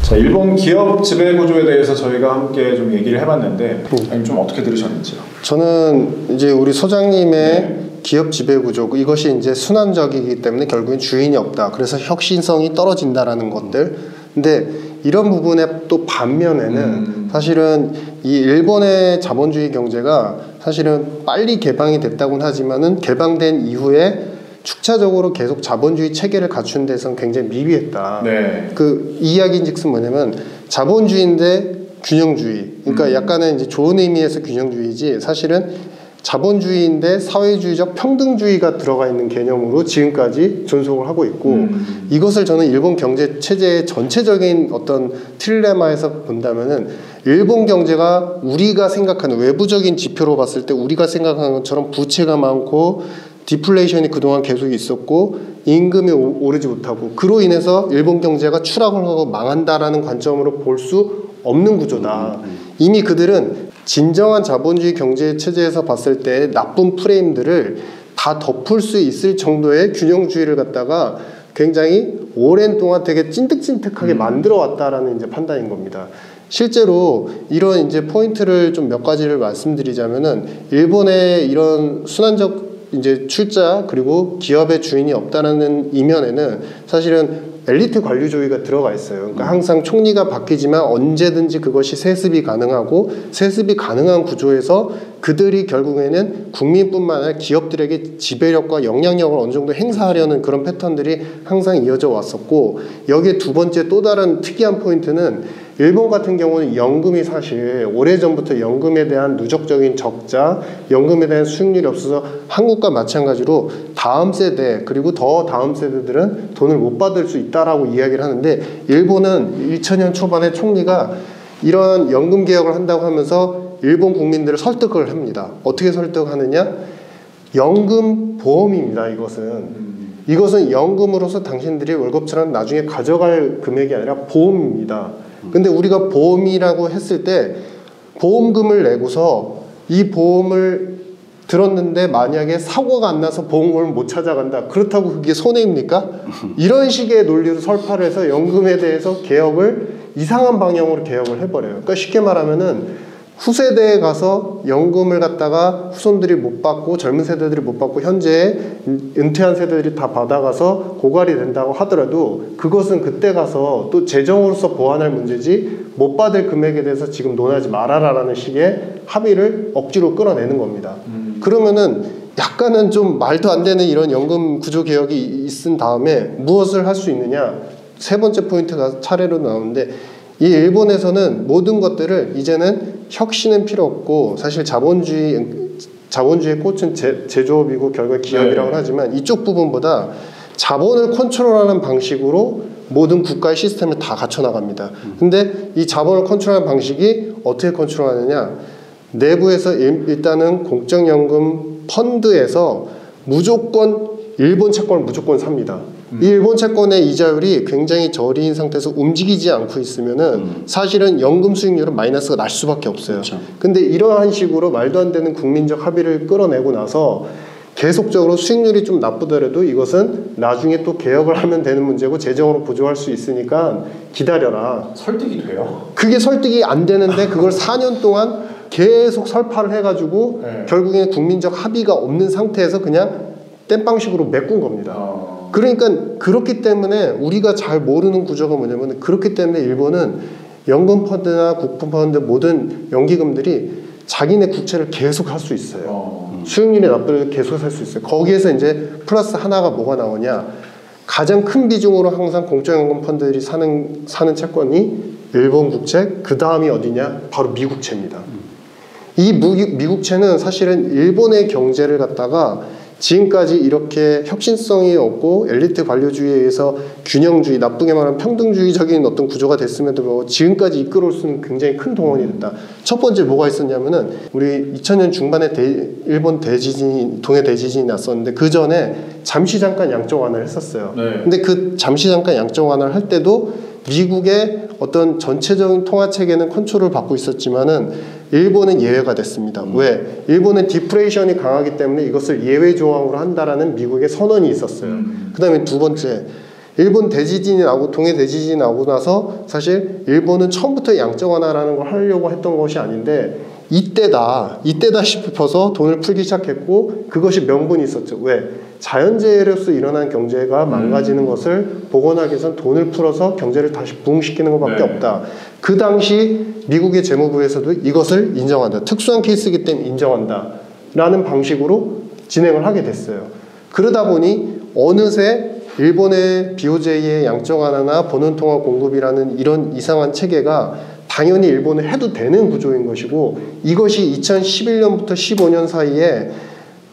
자, 일본 기업 지배 구조에 대해서 저희가 함께 좀 얘기를 해봤는데 아니면 좀 어떻게 들으셨는지요? 저는 이제 우리 소장님의 기업 지배 구조, 이것이 이제 순환적이기 때문에 결국엔 주인이 없다. 그래서 혁신성이 떨어진다라는 것들. 근데 이런 부분에 또 반면에는 사실은 이 일본의 자본주의 경제가 사실은 빨리 개방이 됐다고는 하지만은 개방된 이후에 축차적으로 계속 자본주의 체계를 갖춘 데선 굉장히 미비했다. 네. 그 이야기인즉슨 뭐냐면 자본주의인데 균형주의. 그러니까 약간은 이제 좋은 의미에서 균형주의지 사실은 자본주의인데 사회주의적 평등주의가 들어가 있는 개념으로 지금까지 존속을 하고 있고 이것을 저는 일본 경제 체제의 전체적인 어떤 틸레마에서 본다면은 일본 경제가 우리가 생각하는 외부적인 지표로 봤을 때 우리가 생각하는 것처럼 부채가 많고 디플레이션이 그동안 계속 있었고 임금이 오르지 못하고 그로 인해서 일본 경제가 추락을 하고 망한다라는 관점으로 볼 수 없는 구조다. 이미 그들은 진정한 자본주의 경제 체제에서 봤을 때 나쁜 프레임들을 다 덮을 수 있을 정도의 균형주의를 갖다가 굉장히 오랜 동안 되게 찐득찐득하게 만들어 왔다라는 이제 판단인 겁니다. 실제로 이런 이제 포인트를 좀 몇 가지를 말씀드리자면은 일본의 이런 순환적 이제 출자 그리고 기업의 주인이 없다는 이면에는 사실은 엘리트 관료주의가 들어가 있어요. 그러니까 항상 총리가 바뀌지만 언제든지 그것이 세습이 가능하고 세습이 가능한 구조에서 그들이 결국에는 국민뿐만 아니라 기업들에게 지배력과 영향력을 어느 정도 행사하려는 그런 패턴들이 항상 이어져 왔었고 여기에 두 번째 또 다른 특이한 포인트는 일본 같은 경우는 연금이 사실 오래전부터 연금에 대한 누적적인 적자, 연금에 대한 수익률이 없어서 한국과 마찬가지로 다음 세대 그리고 더 다음 세대들은 돈을 못 받을 수 있다라고 이야기를 하는데 일본은 2000년 초반에 총리가 이런 연금 개혁을 한다고 하면서 일본 국민들을 설득을 합니다. 어떻게 설득하느냐? 연금 보험입니다. 이것은 연금으로서 당신들이 월급처럼 나중에 가져갈 금액이 아니라 보험입니다. 근데 우리가 보험이라고 했을 때 보험금을 내고서 이 보험을 들었는데 만약에 사고가 안 나서 보험금을 못 찾아간다. 그렇다고 그게 손해입니까? 이런 식의 논리로 설파를 해서 연금에 대해서 개혁을 이상한 방향으로 개혁을 해버려요. 그러니까 쉽게 말하면은 후세대에 가서 연금을 갖다가 후손들이 못 받고 젊은 세대들이 못 받고 현재 은퇴한 세대들이 다 받아가서 고갈이 된다고 하더라도 그것은 그때 가서 또 재정으로서 보완할 문제지 못 받을 금액에 대해서 지금 논하지 말아라라는 식의 합의를 억지로 끌어내는 겁니다. 그러면은 약간은 좀 말도 안 되는 이런 연금 구조 개혁이 있은 다음에 무엇을 할 수 있느냐? 세 번째 포인트가 차례로 나오는데 이 일본에서는 모든 것들을 이제는 혁신은 필요 없고 사실 자본주의의 꽃은 제조업이고 결국 기업이라고 하지만 이쪽 부분보다 자본을 컨트롤하는 방식으로 모든 국가의 시스템을 다 갖춰 나갑니다. 근데 이 자본을 컨트롤하는 방식이 어떻게 컨트롤하느냐? 내부에서 일단은 공적연금 펀드에서 무조건 일본 채권을 무조건 삽니다. 이 일본 채권의 이자율이 굉장히 저리인 상태에서 움직이지 않고 있으면은 사실은 연금 수익률은 마이너스가 날 수밖에 없어요. 그렇죠. 근데 이러한 식으로 말도 안 되는 국민적 합의를 끌어내고 나서 계속적으로 수익률이 좀 나쁘더라도 이것은 나중에 또 개혁을 하면 되는 문제고 재정으로 보조할 수 있으니까 기다려라. 설득이 돼요? 그게 설득이 안 되는데 그걸 4년 동안 계속 설파를 해가지고 결국에는 국민적 합의가 없는 상태에서 그냥 땜빵식으로 메꾼 겁니다. 그러니까 그렇기 때문에 우리가 잘 모르는 구조가 뭐냐면 그렇기 때문에 일본은 연금 펀드나 국부 펀드 모든 연기금들이 자기네 국채를 계속 할 수 있어요. 수익률이 나쁘게 계속 할 수 있어요. 거기에서 이제 플러스 하나가 뭐가 나오냐? 가장 큰 비중으로 항상 공적연금 펀드들이 사는 채권이 일본 국채, 그 다음이 어디냐? 바로 미국채입니다. 이 미국채는 사실은 일본의 경제를 갖다가 지금까지 이렇게 혁신성이 없고 엘리트 관료주의에 의해서 균형주의, 나쁘게 말하면 평등주의적인 어떤 구조가 됐음에도 불구하고 지금까지 이끌어올 수 있는 굉장히 큰 동원이 됐다. 첫 번째 뭐가 있었냐면은 우리 2000년 중반에 일본 동해 대지진이 났었는데 그 전에 잠시 잠깐 양적 완화를 했었어요. 근데 그 잠시 잠깐 양적 완화를 할 때도 미국의 어떤 전체적인 통화 체계는 컨트롤을 받고 있었지만은 일본은 예외가 됐습니다. 왜? 일본은 디프레이션이 강하기 때문에 이것을 예외 조항으로 한다라는 미국의 선언이 있었어요. 그 다음에 두 번째, 일본 대지진이 나고 동해 대지진이 나고 나서 사실 일본은 처음부터 양적 완화라는 걸 하려고 했던 것이 아닌데 이때다 싶어서 돈을 풀기 시작했고 그것이 명분이 있었죠. 왜? 자연재해로서 일어난 경제가 망가지는 것을 복원하기 위해서는 돈을 풀어서 경제를 다시 부흥시키는 것밖에 없다. 그 당시 미국의 재무부에서도 이것을 인정한다. 특수한 케이스이기 때문에 인정한다 라는 방식으로 진행을 하게 됐어요. 그러다 보니 어느새 일본의 BOJ의 양적 완화나 번원통화 공급이라는 이런 이상한 체계가 당연히 일본은 해도 되는 구조인 것이고 이것이 2011년부터 15년 사이에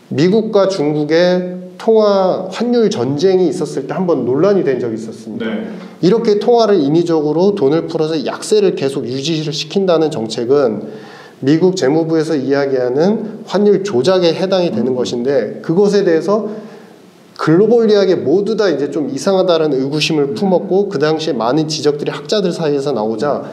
미국과 중국의 통화 환율 전쟁이 있었을 때 한번 논란이 된 적이 있었습니다. 네. 이렇게 통화를 인위적으로 돈을 풀어서 약세를 계속 유지를 시킨다는 정책은 미국 재무부에서 이야기하는 환율 조작에 해당이 되는 것인데 그것에 대해서 글로벌리하게 모두 다 이제 좀 이상하다라는 의구심을 품었고 그 당시에 많은 지적들이 학자들 사이에서 나오자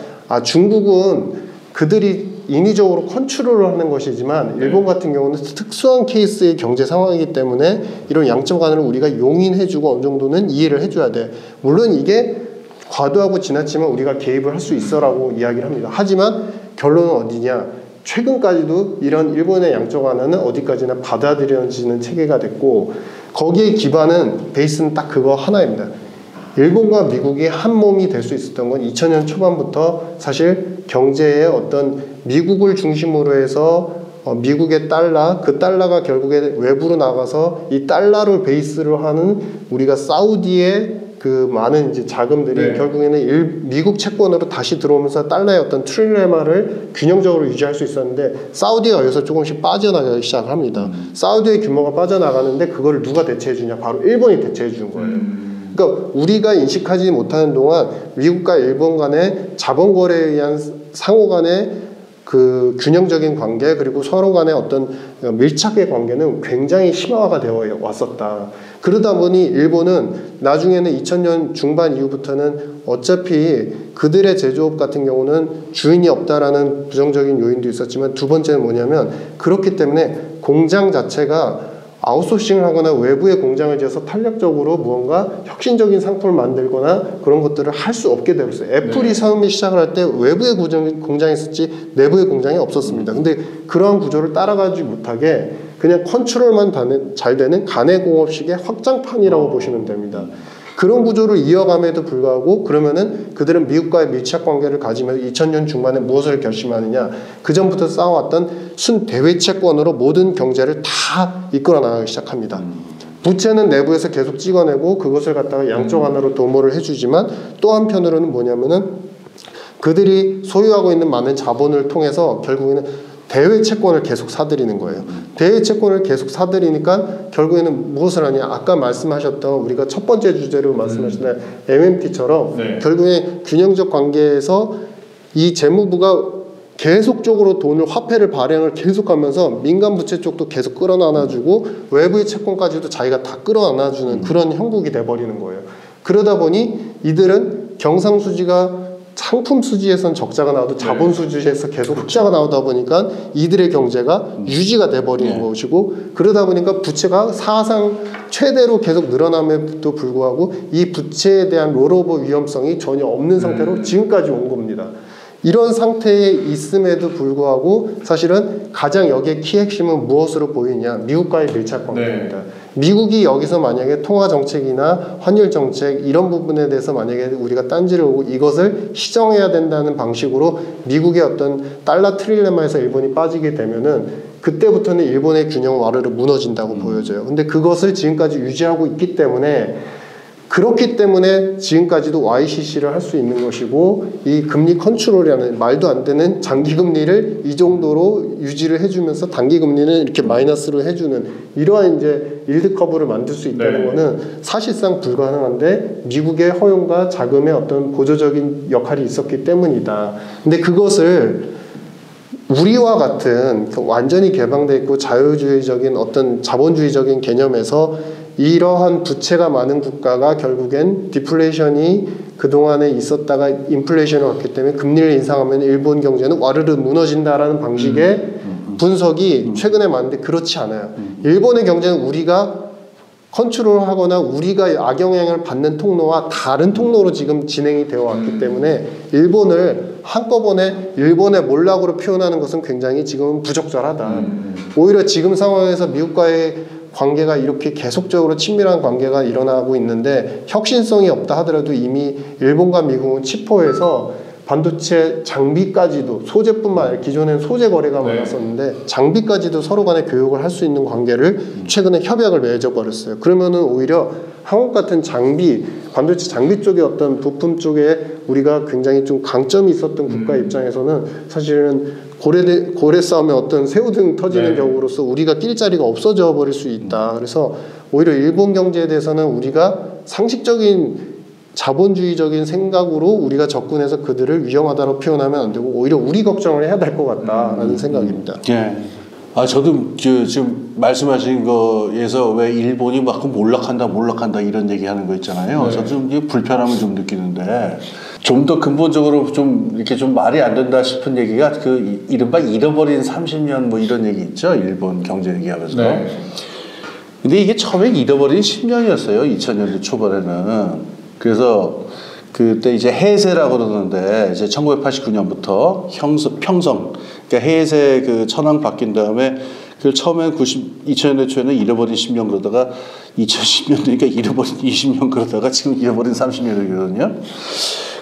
중국은 그들이 인위적으로 컨트롤을 하는 것이지만 일본 같은 경우는 특수한 케이스의 경제 상황이기 때문에 이런 양적 완화를 우리가 용인해주고 어느 정도는 이해를 해줘야 돼. 물론 이게 과도하고 지나치면 우리가 개입을 할 수 있어라고 이야기를 합니다. 하지만 결론은 어디냐? 최근까지도 이런 일본의 양적 완화는 어디까지나 받아들여지는 체계가 됐고 거기에 기반은 베이스는 딱 그거 하나입니다. 일본과 미국이 한 몸이 될 수 있었던 건 2000년 초반부터 사실 경제의 어떤 미국을 중심으로 해서 미국의 달러, 그 달러가 결국에 외부로 나가서 이 달러를 베이스로 하는 우리가 사우디의 그 많은 이제 자금들이 결국에는 미국 채권으로 다시 들어오면서 달러의 어떤 트릴레마를 균형적으로 유지할 수 있었는데 사우디가 여기서 조금씩 빠져나가기 시작합니다. 사우디의 규모가 빠져나가는데 그걸 누가 대체해 주냐? 바로 일본이 대체해 주는 거예요. 그러니까 우리가 인식하지 못하는 동안 미국과 일본 간의 자본 거래에 의한 상호 간의 그 균형적인 관계 그리고 서로 간의 어떤 밀착의 관계는 굉장히 심화가 되어 왔었다. 그러다 보니 일본은 나중에는 2000년 중반 이후부터는 어차피 그들의 제조업 같은 경우는 주인이 없다라는 부정적인 요인도 있었지만 두 번째는 뭐냐면 그렇기 때문에 공장 자체가 아웃소싱을 하거나 외부에 공장을 지어서 탄력적으로 무언가 혁신적인 상품을 만들거나 그런 것들을 할 수 없게 되었어요. 애플이 처음에 시작을 할 때 외부에 공장이 있었지 내부에 공장이 없었습니다. 근데 그러한 구조를 따라가지 못하게 그냥 컨트롤만 잘 되는 가내공업식의 확장판이라고 보시면 됩니다. 그런 구조를 이어감에도 불구하고 그러면은 그들은 미국과의 밀착 관계를 가지면서 2000년 중반에 무엇을 결심하느냐 그 전부터 쌓아왔던 순대외 채권으로 모든 경제를 다 이끌어 나가기 시작합니다. 부채는 내부에서 계속 찍어내고 그것을 갖다가 양적 완화로 도모를 해주지만 또 한편으로는 뭐냐면은 그들이 소유하고 있는 많은 자본을 통해서 결국에는 대외 채권을 계속 사들이는 거예요. 대외 채권을 계속 사들이니까 결국에는 무엇을 하냐? 아까 말씀하셨던 우리가 첫 번째 주제로 말씀하셨던 MMT처럼 결국에 균형적 관계에서 이 재무부가 계속적으로 돈을 화폐를 발행을 계속하면서 민간 부채 쪽도 계속 끌어안아주고 외부의 채권까지도 자기가 다 끌어안아주는 그런 형국이 돼버리는 거예요. 그러다 보니 이들은 경상수지가 상품 수지에선 적자가 나와도 자본 수지에서 계속 흑자가 나오다 보니까 이들의 경제가 유지가 돼버리는 것이고 그러다 보니까 부채가 사상 최대로 계속 늘어남에도 불구하고 이 부채에 대한 롤오버 위험성이 전혀 없는 상태로 지금까지 온 겁니다. 이런 상태에 있음에도 불구하고 사실은 가장 여기에 키 핵심은 무엇으로 보이냐? 미국과의 밀착 관계입니다. 미국이 여기서 만약에 통화 정책이나 환율 정책 이런 부분에 대해서 만약에 우리가 딴지를 오고 이것을 시정해야 된다는 방식으로 미국의 어떤 달러 트릴레마에서 일본이 빠지게 되면은 그때부터는 일본의 균형은 와르르 무너진다고 보여져요. 근데 그것을 지금까지 유지하고 있기 때문에 그렇기 때문에 지금까지도 YCC를 할 수 있는 것이고 이 금리 컨트롤이라는 말도 안 되는 장기금리를 이 정도로 유지를 해주면서 단기금리는 이렇게 마이너스로 해주는 이러한 이제 일드 커브를 만들 수 있다는 거는 사실상 불가능한데 미국의 허용과 자금의 어떤 보조적인 역할이 있었기 때문이다. 근데 그것을 우리와 같은 완전히 개방되어 있고 자유주의적인 어떤 자본주의적인 개념에서 이러한 부채가 많은 국가가 결국엔 디플레이션이 그동안에 있었다가 인플레이션이 왔기 때문에 금리를 인상하면 일본 경제는 와르르 무너진다라는 방식의 분석이 최근에 많은데 그렇지 않아요. 일본의 경제는 우리가 컨트롤하거나 우리가 악영향을 받는 통로와 다른 통로로 지금 진행이 되어 왔기 때문에 일본을 한꺼번에 일본의 몰락으로 표현하는 것은 굉장히 지금 부적절하다. 오히려 지금 상황에서 미국과의 관계가 이렇게 계속적으로 친밀한 관계가 일어나고 있는데 혁신성이 없다 하더라도 이미 일본과 미국은 치포해서 반도체 장비까지도 소재뿐만 아니라 기존엔 소재 거래가 많았었는데 장비까지도 서로 간에 교육을 할 수 있는 관계를 최근에 협약을 맺어버렸어요. 그러면은 오히려 한국 같은 장비, 반도체 장비 쪽의 어떤 부품 쪽에 우리가 굉장히 좀 강점이 있었던 국가 입장에서는 사실은 고래 싸움에 어떤 새우등 터지는 경우로서 우리가 낄 자리가 없어져 버릴 수 있다. 그래서 오히려 일본 경제에 대해서는 우리가 상식적인 자본주의적인 생각으로 우리가 접근해서 그들을 위험하다고 표현하면 안 되고 오히려 우리 걱정을 해야 될 것 같다라는 생각입니다. 예. 저도 지금 말씀하신 거에서 왜 일본이 막 몰락한다 이런 얘기하는 거 있잖아요. 저도 좀 불편함을 좀 느끼는데 좀 더 근본적으로 좀 이렇게 좀 말이 안 된다 싶은 얘기가 그 이른바 잃어버린 30년 뭐 이런 얘기 있죠. 일본 경제 얘기하면서. 근데 이게 처음에 잃어버린 10년이었어요. 2000년대 초반에는. 그래서 그때 이제 해세라고 그러는데 이제 1989년부터 평성 그러니까 해세 그 천황 바뀐 다음에 그 처음에 2000년대 초에는 잃어버린 10년 그러다가 2010년 되니까 잃어버린 20년 그러다가 지금 잃어버린 30년이거든요.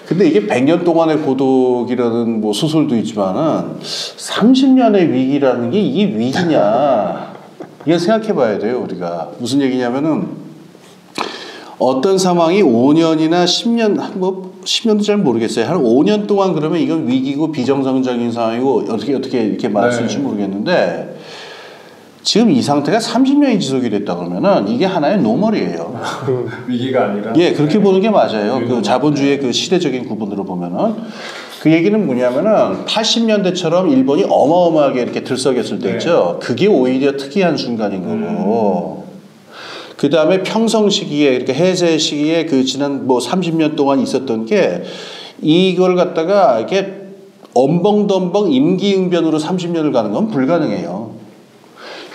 근데 이게 100년 동안의 고독이라는 뭐 소설도 있지만은 30년의 위기라는 게 이게 위기냐? 이건 생각해 봐야 돼요, 우리가. 무슨 얘기냐면은 어떤 상황이 5년이나 10년, 뭐 10년도 잘 모르겠어요. 한 5년 동안 그러면 이건 위기고 비정상적인 상황이고 어떻게 이렇게 말할 수 있을지 모르겠는데 지금 이 상태가 30년이 지속이 됐다 그러면은 이게 하나의 노멀이에요. 위기가 아니라. 예, 그렇게 보는 게 맞아요. 그 자본주의의 그 시대적인 구분으로 보면은 그 얘기는 뭐냐면은 80년대처럼 일본이 어마어마하게 이렇게 들썩였을 때 있죠. 그게 오히려 특이한 순간인 거고. 그 다음에 평성 시기에, 이렇게 해제 시기에 그 지난 뭐 30년 동안 있었던 게 이걸 갖다가 이렇게 엄벙덤벙 임기응변으로 30년을 가는 건 불가능해요.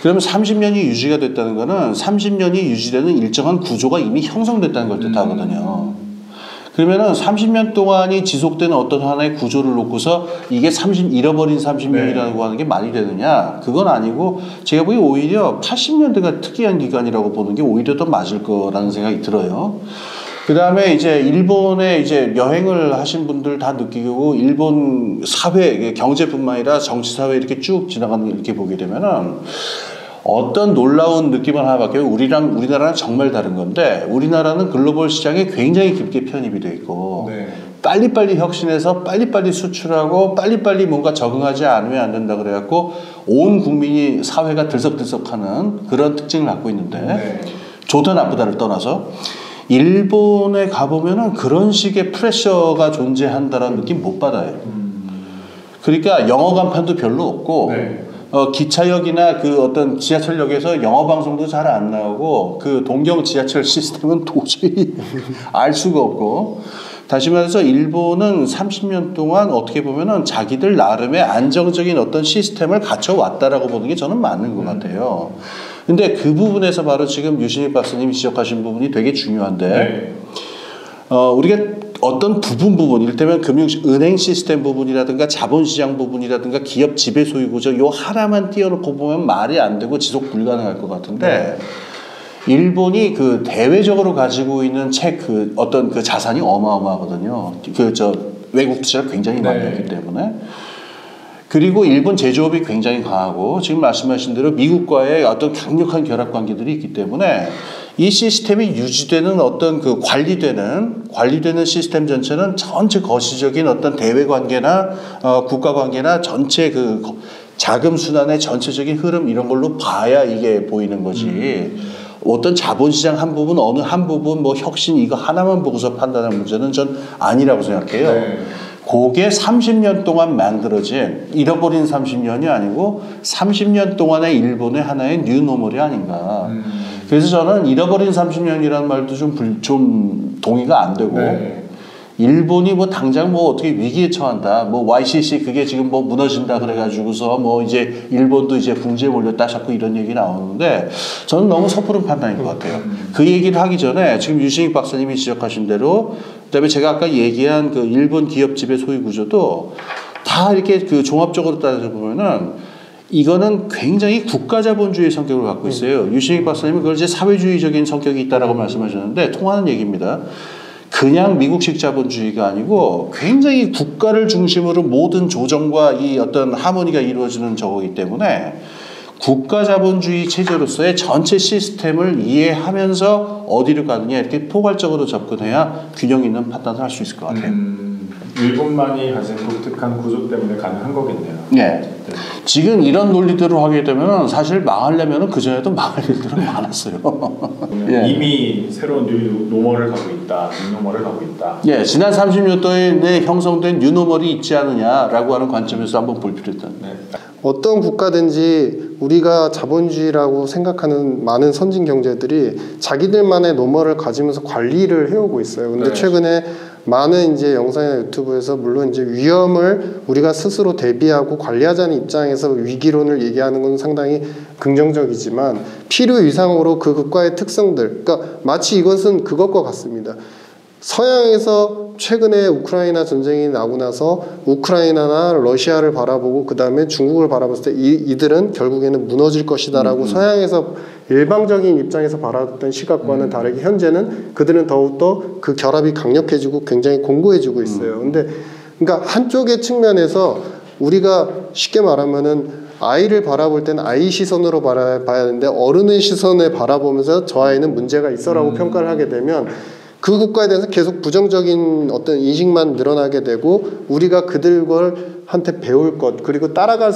그러면 30년이 유지가 됐다는 거는 30년이 유지되는 일정한 구조가 이미 형성됐다는 걸 뜻하거든요. 그러면은 30년 동안이 지속되는 어떤 하나의 구조를 놓고서 이게 잃어버린 30년이라고 하는 게 말이 되느냐? 그건 아니고 제가 보기에 오히려 80년대가 특이한 기간이라고 보는 게 오히려 더 맞을 거라는 생각이 들어요. 그 다음에 이제 일본에 이제 여행을 하신 분들 다 느끼고 일본 사회, 경제뿐만 아니라 정치, 사회 이렇게 쭉 지나가는 걸 이렇게 보게 되면은 어떤 놀라운 느낌을 하나 밖에 우리나라는 정말 다른 건데 우리나라는 글로벌 시장에 굉장히 깊게 편입이 돼 있고 빨리빨리 혁신해서 빨리빨리 수출하고 빨리빨리 뭔가 적응하지 않으면 안 된다 그래갖고 온 국민이 사회가 들썩들썩하는 그런 특징을 갖고 있는데 좋다 나쁘다를 떠나서 일본에 가보면은 그런 식의 프레셔가 존재한다라는 느낌 못 받아요. 그러니까 영어 간판도 별로 없고 기차역이나 그 어떤 지하철역에서 영어 방송도 잘 안 나오고 그 동경 지하철 시스템은 도저히 알 수가 없고 다시 말해서 일본은 30년 동안 어떻게 보면은 자기들 나름의 안정적인 어떤 시스템을 갖춰왔다라고 보는 게 저는 맞는 것 같아요. 근데 그 부분에서 바로 지금 유신익 박사님이 지적하신 부분이 되게 중요한데 우리가 어떤 부분 이를테면 은행 시스템 부분이라든가 자본시장 부분이라든가 기업 지배 소유 구조 요 하나만 띄워놓고 보면 말이 안 되고 지속 불가능할 것 같은데 일본이 그 대외적으로 가지고 있는 그 어떤 그 자산이 어마어마하거든요. 외국 투자를 굉장히 많이 했기 때문에. 그리고 일본 제조업이 굉장히 강하고 지금 말씀하신 대로 미국과의 어떤 강력한 결합 관계들이 있기 때문에 이 시스템이 유지되는 어떤 그 관리되는 시스템 전체는 전체 거시적인 어떤 대외 관계나 국가 관계나 전체 그 자금 순환의 전체적인 흐름 이런 걸로 봐야 이게 보이는 거지. 어떤 자본시장 한 부분 어느 한 부분 뭐 혁신 이거 하나만 보고서 판단하는 문제는 전 아니라고 생각해요. 그게 30년 동안 만들어진 잃어버린 30년이 아니고 30년 동안의 일본의 하나의 뉴노멀이 아닌가. 그래서 저는 잃어버린 30년이라는 말도 좀 동의가 안 되고 일본이 뭐 당장 뭐 어떻게 위기에 처한다. 뭐 YCC 그게 지금 뭐 무너진다 그래가지고서 뭐 이제 일본도 이제 궁지에 몰렸다 자꾸 이런 얘기 나오는데 저는 너무 섣부른 판단인 것 같아요. 그 얘기를 하기 전에 지금 유승익 박사님이 지적하신 대로 그다음에 제가 아까 얘기한 그 일본 기업집의 소유 구조도 다 이렇게 그 종합적으로 따져 보면은 이거는 굉장히 국가자본주의 성격을 갖고 있어요. 유승익 박사님은 그걸 이제 사회주의적인 성격이 있다라고 말씀하셨는데 통하는 얘기입니다. 그냥 미국식 자본주의가 아니고 굉장히 국가를 중심으로 모든 조정과 이 어떤 하모니가 이루어지는 저거기 때문에 국가 자본주의 체제로서의 전체 시스템을 이해하면서 어디로 가느냐 이렇게 포괄적으로 접근해야 균형 있는 판단을 할 수 있을 것 같아요. 일본만이 가진 독특한 구조 때문에 가능한 거겠네요. 네. 지금 이런 논리대로 하게 되면 사실 망하려면 그전에도 망할 일들은 많았어요. 예. 이미 새로운 뉴노멀을 가고 있다. 뉴노멀을 가고 있다. 예, 지난 30년 내에 형성된 뉴노멀이 있지 않느냐라고 하는 관점에서 한번 볼 필요 있다. 네. 어떤 국가든지 우리가 자본주의라고 생각하는 많은 선진 경제들이 자기들만의 노멀을 가지면서 관리를 해오고 있어요. 근데 네. 최근에 많은 이제 영상이나 유튜브에서 물론 이제 위험을 우리가 스스로 대비하고 관리하자는 입장에서 위기론을 얘기하는 건 상당히 긍정적이지만 필요 이상으로 그 국가의 특성들, 그러니까 마치 이것은 그것과 같습니다. 서양에서 최근에 우크라이나 전쟁이 나고 나서 우크라이나나 러시아를 바라보고 그 다음에 중국을 바라봤을 때 이들은 결국에는 무너질 것이다라고 서양에서 일방적인 입장에서 바라봤던 시각과는 다르게 현재는 그들은 더욱더 그 결합이 강력해지고 굉장히 공고해지고 있어요. 근데 그러니까 한쪽의 측면에서 우리가 쉽게 말하면은 아이를 바라볼 때는 아이 시선으로 봐야 되는데 어른의 시선에 바라보면서 저 아이는 문제가 있어라고 평가를 하게 되면 그 국가에 대해서 계속 부정적인 어떤 인식만 늘어나게 되고 우리가 그들한테 배울 것 그리고 따라갈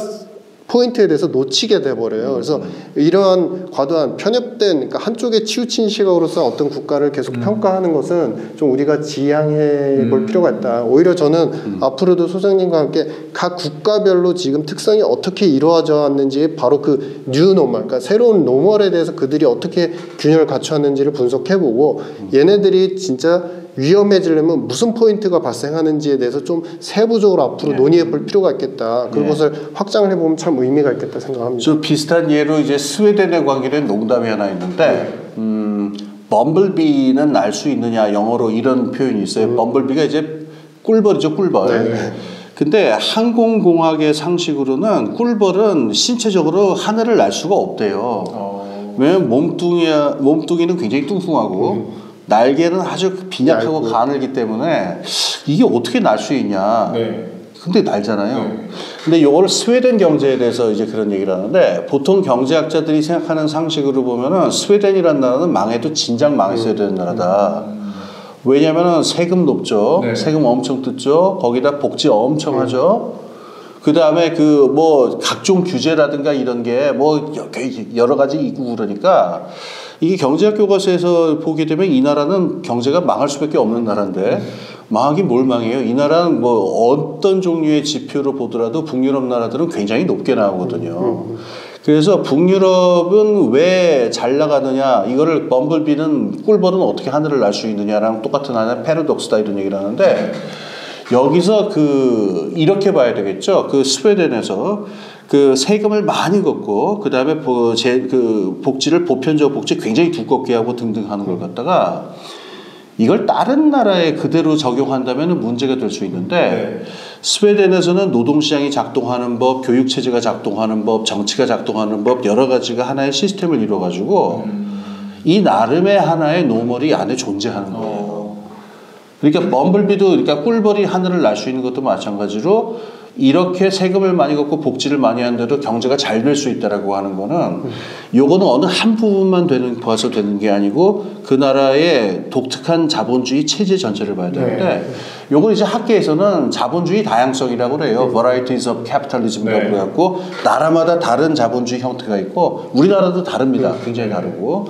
포인트에 대해서 놓치게 돼버려요. 그래서 이러한 과도한 편협된 그러니까 한쪽에 치우친 시각으로서 어떤 국가를 계속 평가하는 것은 좀 우리가 지양해 볼 필요가 있다. 오히려 저는 앞으로도 소장님과 함께 각 국가별로 지금 특성이 어떻게 이루어져 왔는지 바로 그 뉴노멀 그러니까 새로운 노멀에 대해서 그들이 어떻게 균형을 갖춰왔는지를 분석해보고 얘네들이 진짜 위험해지려면 무슨 포인트가 발생하는지에 대해서 좀 세부적으로 앞으로 논의해 볼 필요가 있겠다. 그것을 확장을 해보면 참 의미가 있겠다 생각합니다. 저 비슷한 예로 이제 스웨덴에 관계된 농담이 하나 있는데 범블비는 날 수 있느냐 영어로 이런 표현이 있어요. 범블비가 이제 꿀벌이죠, 꿀벌. 근데 항공공학의 상식으로는 꿀벌은 신체적으로 하늘을 날 수가 없대요. 왜냐면 몸뚱이는 굉장히 뚱뚱하고 날개는 아주 빈약하고 가늘기 때문에 이게 어떻게 날 수 있냐. 근데 날잖아요. 근데 이걸 스웨덴 경제에 대해서 이제 그런 얘기를 하는데 보통 경제학자들이 생각하는 상식으로 보면은 스웨덴이라는 나라는 망해도 진작 망했어야 되는 나라다. 왜냐면은 세금 높죠. 세금 엄청 뜯죠. 거기다 복지 엄청 하죠. 그 다음에 그 뭐 각종 규제라든가 이런 게 뭐 여러 가지 있고 그러니까 이게 경제학 교과서에서 보게 되면 이 나라는 경제가 망할 수밖에 없는 나라인데 망하긴 뭘 망해요. 이 나라는 뭐 어떤 종류의 지표로 보더라도 북유럽 나라들은 굉장히 높게 나오거든요. 그래서 북유럽은 왜 잘 나가느냐 이거를 범블비는 꿀벌은 어떻게 하늘을 날 수 있느냐랑 똑같은 하나의 패러독스다 이런 얘기를 하는데 여기서 이렇게 봐야 되겠죠. 그 스웨덴에서 그 세금을 많이 걷고 그 다음에 복지를 보편적 복지 굉장히 두껍게 하고 등등 하는 걸 갖다가 이걸 다른 나라에 그대로 적용한다면 문제가 될 수 있는데 스웨덴에서는 노동시장이 작동하는 법, 교육체제가 작동하는 법, 정치가 작동하는 법 여러 가지가 하나의 시스템을 이루어가지고 이 나름의 하나의 노멀이 안에 존재하는 거예요. 그러니까 범블비도 그러니까 꿀벌이 하늘을 날 수 있는 것도 마찬가지로 이렇게 세금을 많이 걷고 복지를 많이 한데도 경제가 잘 될 수 있다라고 하는 거는 요거는 어느 한 부분만 봐서 되는 게 아니고 그 나라의 독특한 자본주의 체제 전체를 봐야 되는데 요걸 이제 학계에서는 자본주의 다양성이라고 그래요. Varieties of Capitalism이라고 그래갖고 나라마다 다른 자본주의 형태가 있고 우리나라도 다릅니다. 굉장히 다르고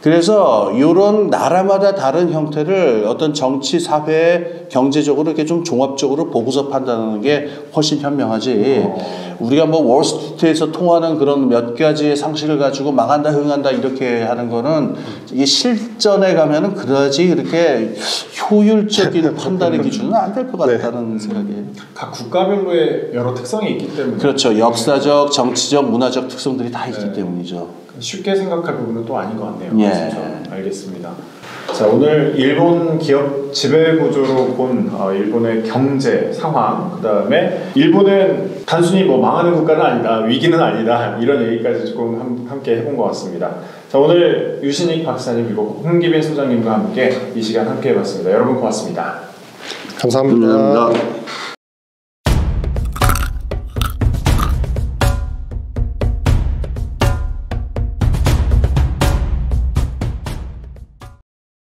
그래서 이런 나라마다 다른 형태를 어떤 정치, 사회, 경제적으로 이렇게 좀 종합적으로 보고서 판단하는 게 훨씬 현명하지. 우리가 뭐 월스트리트에서 통하는 그런 몇 가지의 상식을 가지고 망한다, 흥한다 이렇게 하는 거는 이게 실전에 가면은 그다지 그렇게 효율적인 판단의 기준은 안 될 것 같다는 생각이에요. 각 국가별로의 여러 특성이 있기 때문에 그렇죠. 역사적, 정치적, 문화적 특성들이 다 있기 때문이죠. 쉽게 생각할 부분은 또 아닌 것 같네요. 예. 그렇죠. 알겠습니다. 자, 오늘 일본 기업 지배 구조로 본 일본의 경제 상황, 그 다음에 일본은 단순히 뭐 망하는 국가는 아니다, 위기는 아니다 이런 얘기까지 조금 함께 해본 것 같습니다. 자, 오늘 유신익 박사님 그리고 홍기빈 소장님과 함께 이 시간 함께 해봤습니다. 여러분 고맙습니다. 감사합니다. 감사합니다.